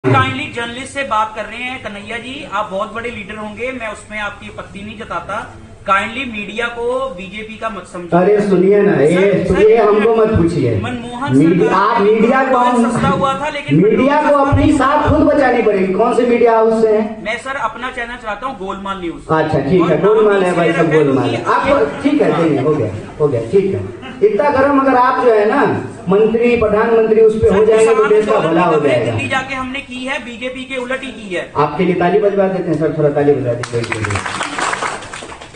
Kindly journalist से बात कर रहे हैं। कन्हैया जी, आप बहुत बड़े लीडर होंगे, मैं उसमें आपकी आपत्ति नहीं जताता। काइंडली मीडिया को बीजेपी का मत समझिए। अरे सुनिए ना, ये हमको मत पूछिए। मनमोहन आप मीडिया को सस्ता हुआ था, लेकिन मीडिया को अपनी साथ खुद बचानी पड़ेगी। कौन से मीडिया हाउस से हैं? मैं सर अपना चैनल चलाता हूँ, गोलमाल न्यूज। अच्छा ठीक है, गोलमाल है भाई, सब गोलमाल है। आपको ठीक है, हो गया ठीक है। इतना गरम अगर आप जो है ना मंत्री प्रधानमंत्री उस पे हो जाएंगे तो देश का भला हो जाएगा। दिल्ली जाके हमने की है, बीजेपी के उलट ही की है। आपके लिए ताली बजवा देते हैं सर, थोड़ा ताली बजवा दीजिए।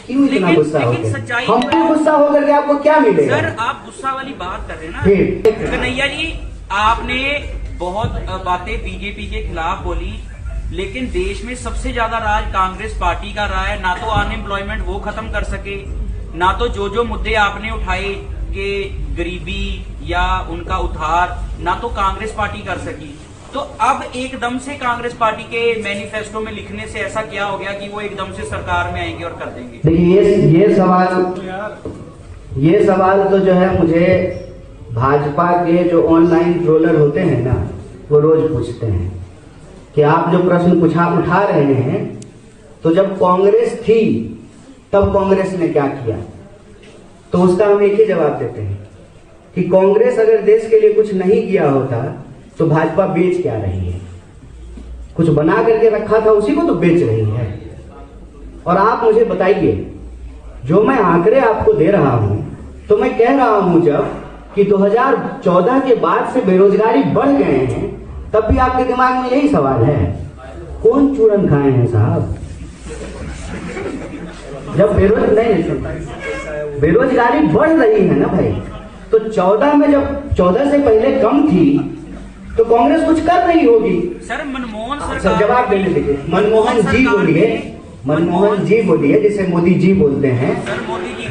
क्यों इतना गुस्सा हो गया? हम पे गुस्सा होकर के आपको क्या मिलेगा? सर आप गुस्सा वाली बात कर रहे हैं ना कन्हैया जी, आपने बहुत बातें बीजेपी के खिलाफ बोली, लेकिन देश में सबसे ज्यादा राज कांग्रेस पार्टी का रहा है। ना तो अनएम्प्लॉयमेंट वो खत्म कर सके, ना तो जो मुद्दे आपने उठाए कि गरीबी या उनका उद्धार, ना तो कांग्रेस पार्टी कर सकी। तो अब एकदम से कांग्रेस पार्टी के मैनिफेस्टो में लिखने से ऐसा क्या हो गया कि वो एकदम से सरकार में आएंगे और कर देंगे? देखिए ये सवाल तो जो है मुझे भाजपा के जो ऑनलाइन ट्रोलर होते हैं ना, वो रोज पूछते हैं कि आप जो प्रश्न उठा रहे हैं, तो जब कांग्रेस थी तब कांग्रेस ने क्या किया? तो उसका हम एक ही जवाब देते हैं कि कांग्रेस अगर देश के लिए कुछ नहीं किया होता तो भाजपा बेच क्या रही है? कुछ बना करके रखा था, उसी को तो बेच रही है। और आप मुझे बताइए, जो मैं आंकड़े आपको दे रहा हूं, तो मैं कह रहा हूं जब कि 2014 के बाद से बेरोजगारी बढ़ गए हैं, तब भी आपके दिमाग में यही सवाल है। कौन चूरन खाए हैं साहब? जब बेरोजगारी बढ़ रही है ना भाई, तो 14 में जब 14 से पहले कम थी तो कांग्रेस कुछ कर रही होगी। सर मनमोहन सरकार जवाब देने दीजिए। मनमोहन जी बोलिए जिसे मोदी जी बोलते हैं।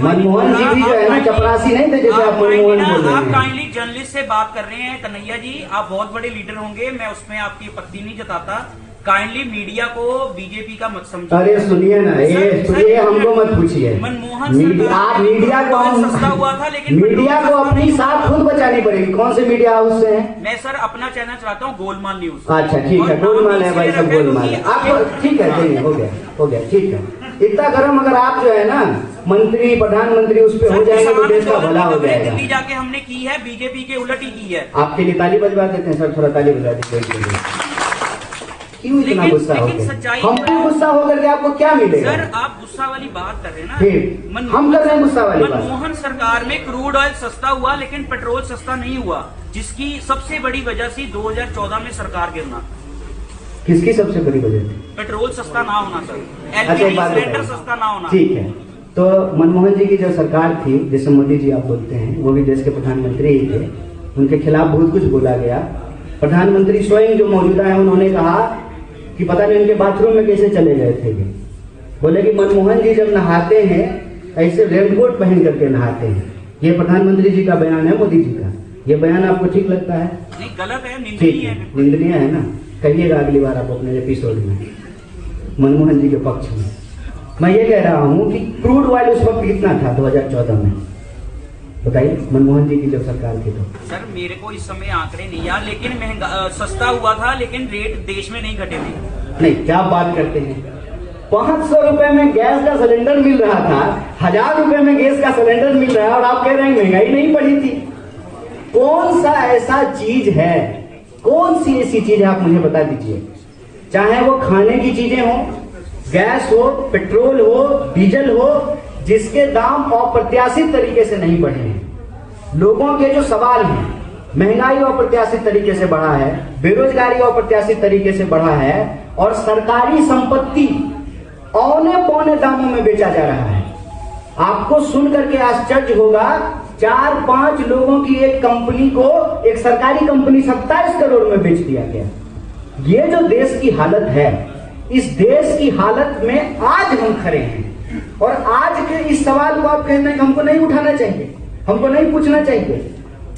मनमोहन जी भी जो है ना चपरासी नहीं थे जैसे आप मनमोहन बोल रहे हैं। आप काइंडली जर्नलिस्ट से बात कर रहे हैं। कन्हैया जी, आप बहुत बड़े लीडर होंगे, मैं उसमें आपकी आपत्ति नहीं जताता। काइंडली मीडिया को बीजेपी का मत समझिए। अरे सुनिए ना, ये हमको मत पूछिए। मनमोहन आप मीडिया को सस्ता हुआ था, लेकिन मीडिया को अपनी साथ खुद बचानी पड़ेगी। कौन से मीडिया हाउस से हैं? मैं सर अपना चैनल चलाता हूँ, गोलमाल न्यूज। अच्छा ठीक है, गोलमाल है भाई, सब गोलमाल है। आपको ठीक है, हो गया ठीक है। इतना गरम अगर आप जो है ना मंत्री प्रधानमंत्री उस पे हो जाएंगे तो देश का भला हो जाएगा। दिल्ली जाके हमने की है, बीजेपी के उलट ही की है। आपके लिए ताली बजवा देते हैं सर, थोड़ा ताली बजवा दीजिए। क्यों इतना गुस्सा हो गया? हम पे गुस्सा होकर के आपको क्या मिलेगा? सर आप गुस्सा वाली बात कर रहे हैं ना, हम कर रहे हैं गुस्सा वाली बात। मनमोहन सरकार में क्रूड ऑयल सस्ता हुआ, लेकिन पेट्रोल सस्ता नहीं हुआ, जिसकी सबसे बड़ी वजह थी 2014 में सरकार गिरना। किसकी सबसे बड़ी वजह थी? पेट्रोल सस्ता ना होना सर, एलपीजी सिलेंडर सस्ता ना होना। ठीक है, तो मनमोहन जी की जो सरकार थी, जिसे मोदी जी आप बोलते हैं, वो भी देश के प्रधानमंत्री ही थे। उनके खिलाफ बहुत कुछ बोला गया। प्रधानमंत्री स्वयं जो मौजूदा है, उन्होंने कहा कि पता नहीं उनके बाथरूम में कैसे चले गए थे। बोले कि मनमोहन जी जब नहाते हैं ऐसे रेनकोट पहन करके नहाते हैं। ये प्रधानमंत्री जी का बयान है, मोदी जी का। ये बयान आपको ठीक लगता है? नहीं, गलत है, निंदनीय है। निंदनीय है ना? कहिएगा अगली बार आप अपने एपिसोड में मनमोहन जी के पक्ष में। मैं ये कह रहा हूँ कि क्रूड ऑयल उस वक्त कितना था 2014 में? बताइए, मनमोहन जी की जब सरकार थी तो। सर मेरे को इस समय आंकड़े नहीं याद, लेकिन महंगा सस्ता हुआ था, लेकिन रेट देश में नहीं घटे थे। नहीं, क्या बात करते हैं? 500 रुपए में गैस का सिलेंडर मिल रहा था, 1000 रुपए में गैस का सिलेंडर मिल रहा है, और आप कह रहे हैं महंगाई नहीं बढ़ी थी। कौन सा ऐसा चीज है, कौन सी ऐसी चीज है, आप मुझे बता दीजिए। चाहे वो खाने की चीजें हो, गैस हो, पेट्रोल हो, डीजल हो, जिसके दाम अप्रत्याशित तरीके से नहीं बढ़े हैं। लोगों के जो सवाल हैं, महंगाई अप्रत्याशित तरीके से बढ़ा है, बेरोजगारी अप्रत्याशित तरीके से बढ़ा है, और सरकारी संपत्ति औने पौने दामों में बेचा जा रहा है। आपको सुन करके आश्चर्य होगा, 4-5 लोगों की एक कंपनी को, एक सरकारी कंपनी 27 करोड़ में बेच दिया गया। ये जो देश की हालत है, इस देश की हालत में आज हम खड़े हैं। और आज के इस सवाल को आप कहते हैं कि हमको नहीं उठाना चाहिए, हमको नहीं पूछना चाहिए।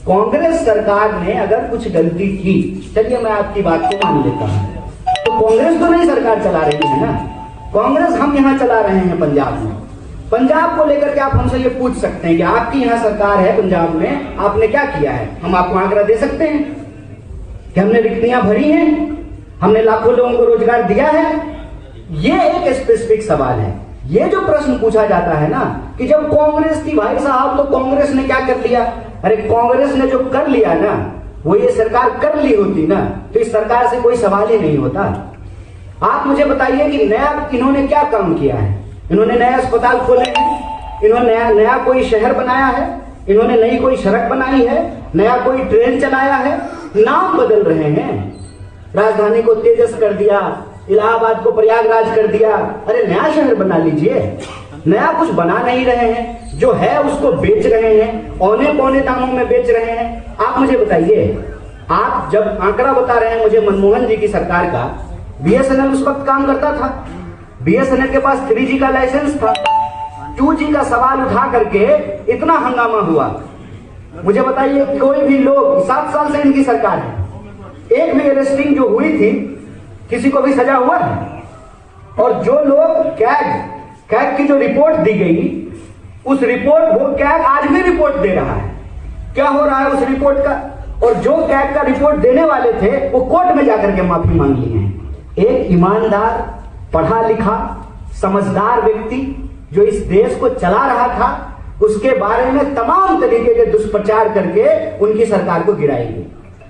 कांग्रेस सरकार ने अगर कुछ गलती की, चलिए मैं आपकी बात को मान लेता हूं, तो कांग्रेस तो नहीं सरकार चला रही है ना। कांग्रेस हम यहां चला रहे हैं पंजाब में। पंजाब को लेकर के आप हमसे ये पूछ सकते हैं कि आपकी यहां सरकार है पंजाब में, आपने क्या किया है? हम आपको आंकड़ा दे सकते हैं कि हमने रिक्तियां भरी हैं। हमने लाखों लोगों को रोजगार दिया है? ये एक स्पेसिफिक सवाल है। ये जो प्रश्न पूछा जाता है ना कि जब कांग्रेस थी भाई साहब तो कांग्रेस ने क्या कर लिया, अरे कांग्रेस ने जो कर लिया ना वो ये सरकार कर ली होती ना तो इस सरकार से कोई सवाल ही नहीं होता। आप मुझे बताइए कि नया इन्होंने क्या काम किया है? इन्होंने नया अस्पताल खोले हैं, इन्होंने नया कोई शहर बनाया है, इन्होंने नई कोई सड़क बनाई है, नया कोई ट्रेन चलाया है? नाम बदल रहे हैं, राजधानी को तेजस कर दिया, इलाहाबाद को प्रयागराज कर दिया। अरे नया शहर बना लीजिए, नया कुछ बना नहीं रहे हैं, जो है उसको बेच रहे हैं, औने पौने दामों में बेच रहे हैं। आप मुझे बताइए, आप जब आंकड़ा बता रहे हैं मुझे मनमोहन जी की सरकार का, बीएसएनएल उस वक्त काम करता था, बीएसएनएल के पास 3G का लाइसेंस था, 2G का सवाल उठा करके इतना हंगामा हुआ। मुझे बताइए कोई भी लोग, 7 साल से इनकी सरकार है, एक भी अरेस्टिंग जो हुई थी किसी को भी सजा हुआ है? और जो लोग कैग की जो रिपोर्ट दी गई उस रिपोर्ट, वो कैग आज भी रिपोर्ट दे रहा है। क्या हो रहा है उस रिपोर्ट का? और जो कैग का रिपोर्ट देने वाले थे वो कोर्ट में जाकर के माफी मांग ली है। एक ईमानदार, पढ़ा लिखा, समझदार व्यक्ति जो इस देश को चला रहा था उसके बारे में तमाम तरीके के दुष्प्रचार करके उनकी सरकार को गिराई गई।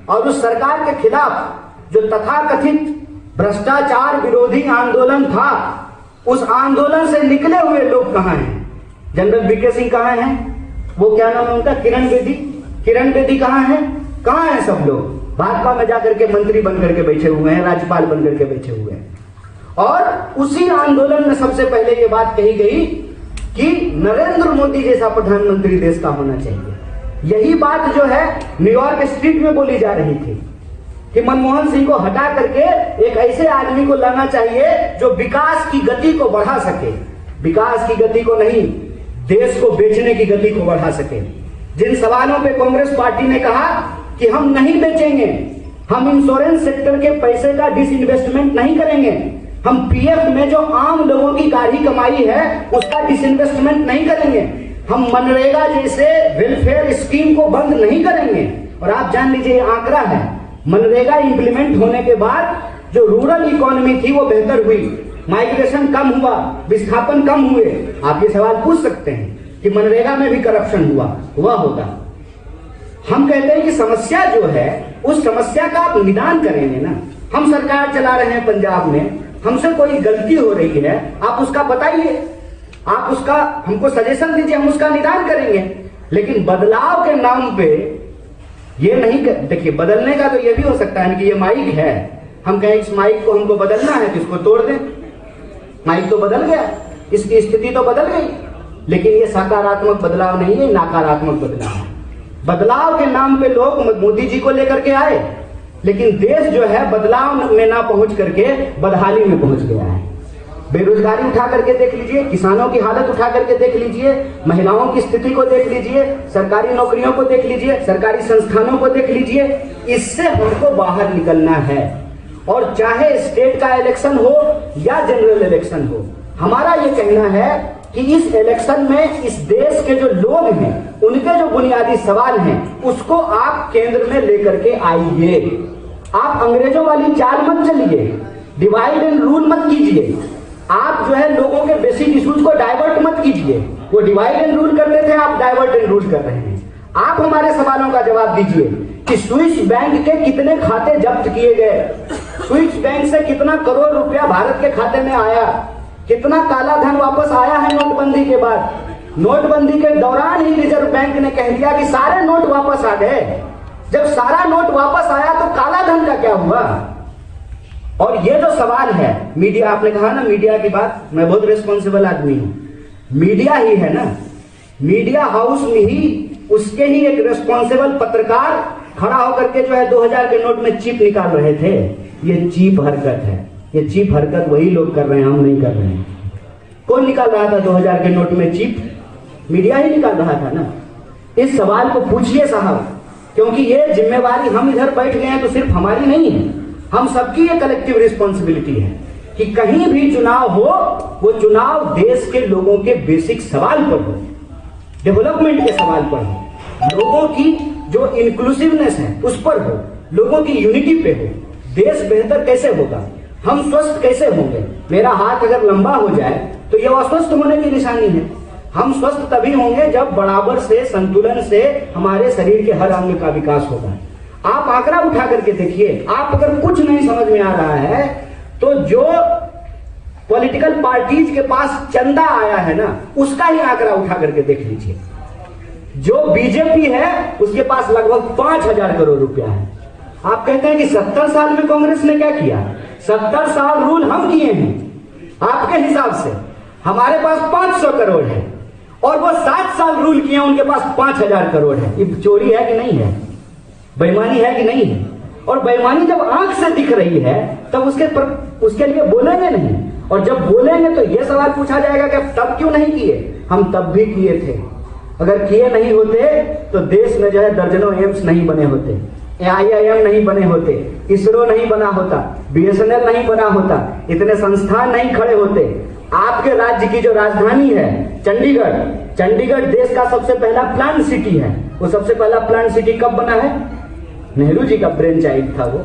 और उस सरकार के खिलाफ जो तथाकथित भ्रष्टाचार विरोधी आंदोलन था, उस आंदोलन से निकले हुए लोग कहां हैं? जनरल वीके सिंह कहां हैं? वो क्या नाम है उनका, किरण बेदी कहां हैं? कहां हैं सब लोग? भाजपा में जाकर के मंत्री बनकर के बैठे हुए हैं, राज्यपाल बनकर के बैठे हुए हैं। और उसी आंदोलन में सबसे पहले ये बात कही गई कि नरेंद्र मोदी जैसा प्रधानमंत्री देश का होना चाहिए। यही बात जो है न्यूयॉर्क स्ट्रीट में बोली जा रही थी कि मनमोहन सिंह को हटा करके एक ऐसे आदमी को लाना चाहिए जो विकास की गति को बढ़ा सके, विकास की गति को नहीं, देश को बेचने की गति को बढ़ा सके। जिन सवालों पे कांग्रेस पार्टी ने कहा कि हम नहीं बेचेंगे, हम इंश्योरेंस सेक्टर के पैसे का डिसइन्वेस्टमेंट नहीं करेंगे, हम पीएफ में जो आम लोगों की गाढ़ी कमाई है उसका डिसइन्वेस्टमेंट नहीं करेंगे, हम मनरेगा जैसे वेलफेयर स्कीम को बंद नहीं करेंगे। और आप जान लीजिए ये आंकड़ा है, मनरेगा इंप्लीमेंट होने के बाद जो रूरल इकोनॉमी थी वो बेहतर हुई, माइग्रेशन कम हुआ, विस्थापन कम हुए। आप ये सवाल पूछ सकते हैं कि मनरेगा में भी करप्शन हुआ होगा। हम कहते हैं कि समस्या जो है उस समस्या का आप निदान करेंगे ना। हम सरकार चला रहे हैं पंजाब में, हमसे कोई गलती हो रही है, आप उसका बताइए, आप उसका हमको सजेशन दीजिए, हम उसका निदान करेंगे। लेकिन बदलाव के नाम पे ये नहीं देखिए, बदलने का तो ये भी हो सकता है कि ये माइक है, हम कहें इस माइक को हमको बदलना है तो इसको तोड़ दें, माइक तो बदल गया, इसकी स्थिति तो बदल गई। लेकिन ये सकारात्मक बदलाव नहीं है, नकारात्मक बदलाव है। बदलाव के नाम पे लोग मोदी जी को लेकर के आए, लेकिन देश जो है बदलाव में ना पहुंच करके बदहाली में पहुंच गया है। बेरोजगारी उठा करके देख लीजिए, किसानों की हालत उठा करके देख लीजिए, महिलाओं की स्थिति को देख लीजिए, सरकारी नौकरियों को देख लीजिए, सरकारी संस्थानों को देख लीजिए। इससे हमको बाहर निकलना है। और चाहे स्टेट का इलेक्शन हो या जनरल इलेक्शन हो, हमारा ये कहना है कि इस इलेक्शन में इस देश के जो लोग हैं उनके जो बुनियादी सवाल हैं उसको आप केंद्र में लेकर के आइए। आप अंग्रेजों वाली चाल मत चलिए, डिवाइड एंड रूल मत कीजिए। आप जो है लोगों के बेसिक इश्यूज को डाइवर्ट मत कीजिए। वो डिवाइड एंड रूल करते थे, आप डाइवर्ट एंड रूल कर रहे हैं। आप हमारे सवालों का जवाब दीजिए कि स्विस बैंक के कितने खाते जब्त किए गए, स्विस बैंक से कितना करोड़ रुपया भारत के खाते में आया, कितना काला धन वापस आया है नोटबंदी के बाद। नोटबंदी के दौरान ही रिजर्व बैंक ने कह दिया कि सारे नोट वापस आ गए। जब सारा नोट वापस आया तो काला धन का क्या हुआ? और ये जो सवाल है, मीडिया, आपने कहा ना मीडिया की बात, मैं बहुत रिस्पॉन्सिबल आदमी हूं। मीडिया ही है ना, मीडिया हाउस में ही उसके ही एक रिस्पॉन्सिबल पत्रकार खड़ा होकर के जो है 2000 के नोट में चिप निकाल रहे थे। ये चीप हरकत है, ये चीप हरकत वही लोग कर रहे हैं, हम नहीं कर रहे हैं। कौन निकाल रहा था 2000 के नोट में चिप? मीडिया ही निकाल रहा था ना। इस सवाल को पूछिए साहब, क्योंकि ये जिम्मेवारी हम इधर बैठ गए हैं तो सिर्फ हमारी नहीं है, हम सबकी ये कलेक्टिव रिस्पॉन्सिबिलिटी है कि कहीं भी चुनाव हो वो चुनाव देश के लोगों के बेसिक सवाल पर हो, डेवलपमेंट के सवाल पर हो, लोगों की जो इंक्लूसिवनेस है उस पर हो, लोगों की यूनिटी पे हो, देश बेहतर कैसे होगा, हम स्वस्थ कैसे होंगे। मेरा हाथ अगर लंबा हो जाए तो यह अस्वस्थ होने की निशानी है। हम स्वस्थ तभी होंगे जब बराबर से, संतुलन से हमारे शरीर के हर अंग का विकास होगा। आप आंकड़ा उठा करके देखिए, आप अगर कुछ नहीं समझ में आ रहा है तो जो पॉलिटिकल पार्टीज के पास चंदा आया है ना, उसका ही आंकड़ा उठा करके देख लीजिए। जो बीजेपी है उसके पास लगभग 5,000 करोड़ रुपया है। आप कहते हैं कि 70 साल में कांग्रेस ने क्या किया? 70 साल रूल हम किए हैं। आपके हिसाब से हमारे पास 500 करोड़ है और वो 7 साल रूल किए, उनके पास 5,000 करोड़ है। ये चोरी है कि नहीं है? बेईमानी है कि नहीं है? और बेईमानी जब आंख से दिख रही है तब उसके लिए बोलेंगे नहीं, और जब बोलेंगे तो यह सवाल पूछा जाएगा कि तब क्यों नहीं किए? हम तब भी किए थे। अगर किए नहीं होते तो देश में जो है दर्जनों एम्स नहीं बने होते, IIM नहीं बने होते, इसरो नहीं बना होता, BSNL नहीं बना होता, इतने संस्थान नहीं खड़े होते। आपके राज्य की जो राजधानी है चंडीगढ़ देश का सबसे पहला प्लांट सिटी है। वो सबसे पहला प्लांट सिटी कब बना है? नेहरू जी का ब्रेन चाइल्ड था वो।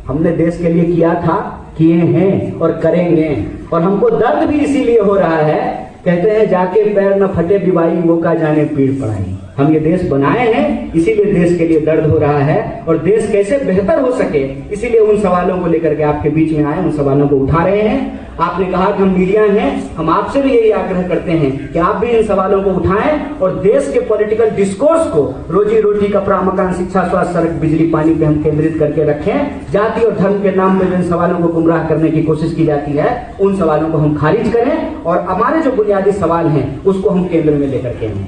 हमने देश के लिए किया था, किए हैं और करेंगे। और हमको दर्द भी इसीलिए हो रहा है, कहते हैं जाके पैर न फटे बिवाई वो का जाने पीड़ पड़ाई। हम ये देश बनाए हैं, इसीलिए देश के लिए दर्द हो रहा है, और देश कैसे बेहतर हो सके इसीलिए उन सवालों को लेकर के आपके बीच में आए, उन सवालों को उठा रहे हैं। आपने कहा कि हम मीडिया हैं, हम आपसे भी यही आग्रह करते हैं कि आप भी इन सवालों को उठाएं और देश के पॉलिटिकल डिस्कोर्स को रोजी रोटी, कपड़ा, मकान, शिक्षा, स्वास्थ्य, सड़क, बिजली, पानी पे हम केंद्रित करके रखें। जाति और धर्म के नाम में जिन सवालों को गुमराह करने की कोशिश की जाती है उन सवालों को हम खारिज करें और हमारे जो बुनियादी सवाल हैं उसको हम केंद्र में लेकर के आए।